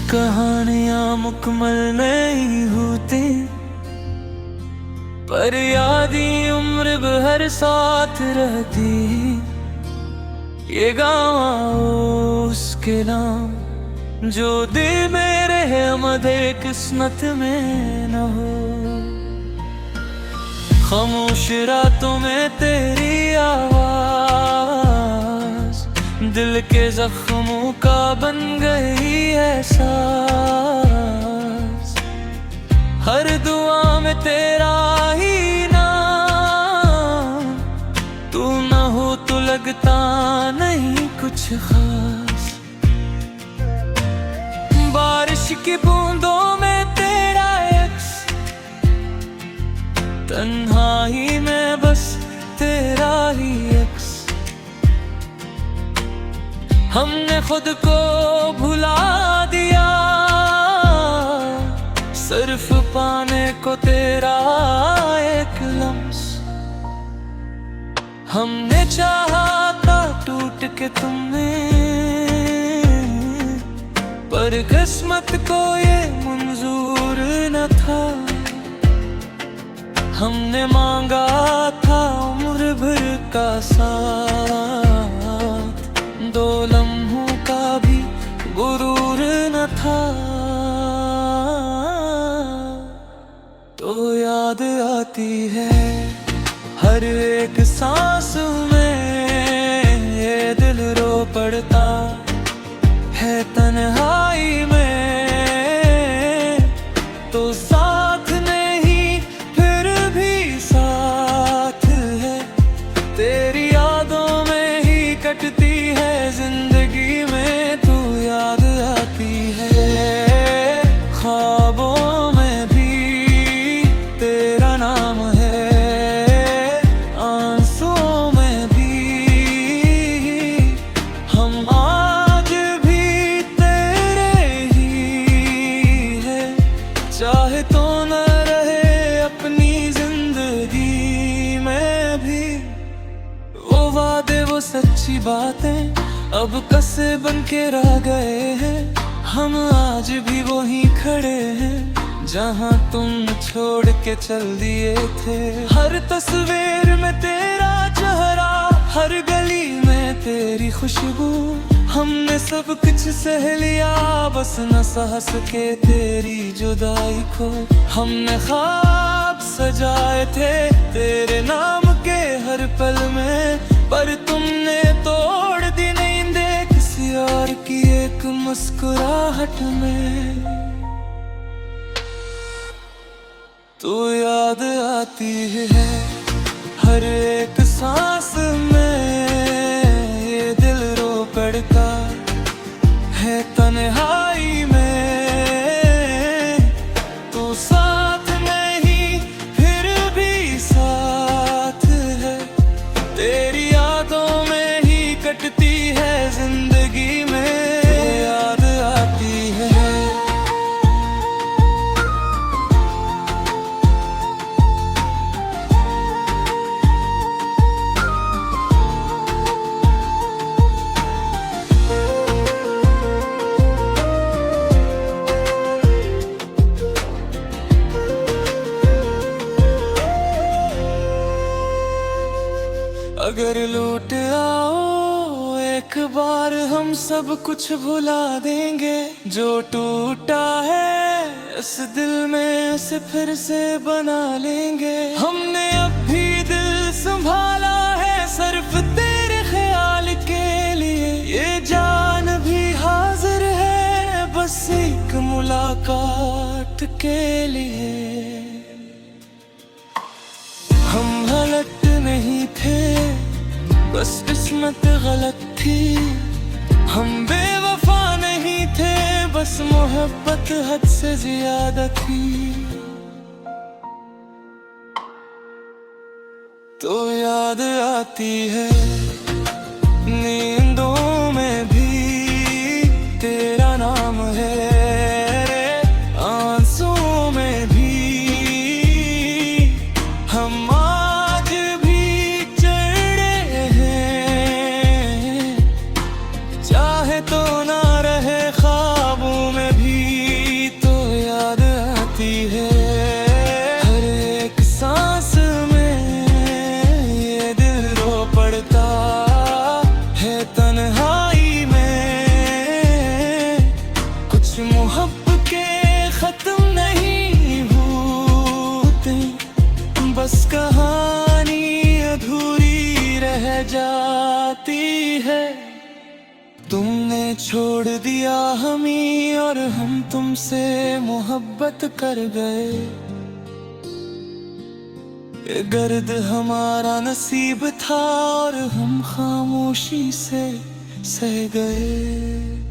कहानियां मुकम्मल नहीं होती, पर यादी उम्र भर साथ रहती। ये गाँव उसके नाम जो दिल में रहे, मदे किस्मत में न हो। खामोश रातों में तेरी आवाज दिल के जख्मों का बन गई है सांस। हर दुआ में तेरा ही नाम, तू न हो तो लगता नहीं कुछ खास। बारिश की बूंदों में तेरा अक्स, तन्हाई में बस तेरा ही अक्स। हमने खुद को भुला दिया सिर्फ पाने को तेरा एक लम्स। हमने चाहा था टूट के तुमने, पर किस्मत को ये मंजूर न था। हमने मांगा था उम्र भर का साथ, दो लम्हों का भी गुरूर न था। तो याद आती है हर एक सांस में, ये दिल रो पड़ता है तन्हाई में। तो साथ नहीं फिर भी साथ है, तेरी यादों में ही कटती है जिंदगी में। तू याद आती है ख्वाबों में भी तेरा नाम है, आंसुओं में भी। हम आज भी तेरे ही है, चाहे तो न रहे अपनी जिंदगी में भी। वो वादे वो सच्ची बातें अब कसे बन के रह गए हैं। हम आज भी वहीं खड़े हैं जहां तुम छोड़ के चल दिए थे। हर तस्वीर में तेरा चेहरा, हर गली में तेरी खुशबू। हमने सब कुछ सह लिया, बस न सह सके तेरी जुदाई को। हमने ख्वाब सजाए थे तेरे नाम के हर पल में, पर तुमने तोड़ दी नींदें किसी और की एक मुस्कुराहट में। तू याद आती है हर एक सांस में, ये दिल रो पड़ता है तन्हाई में। तू साथ नहीं फिर भी साथ है, तेरी यादों में ही कटती है जिंदगी में। तू याद आती है। अगर लौट आओ एक बार, हम सब कुछ भुला देंगे। जो टूटा है इस दिल में उसे फिर से बना लेंगे। हमने अब भी दिल संभाला है सिर्फ तेरे ख्याल के लिए। ये जान भी हाजिर है बस एक मुलाकात के लिए। हम गलत नहीं थे, बस किस्मत गलत थी। हम बेवफा नहीं थे, बस मोहब्बत हद से ज्यादा थी। तो याद आती है नींदों में भी तेरा नाम है, आंसुओं में भी। हम आज भी चढ़े हैं, चाहे तो ना रहे ख्वाबों में भी। छोड़ दिया हमें और हम तुमसे मोहब्बत कर गए। ये गर्द हमारा नसीब था और हम खामोशी से सह गए।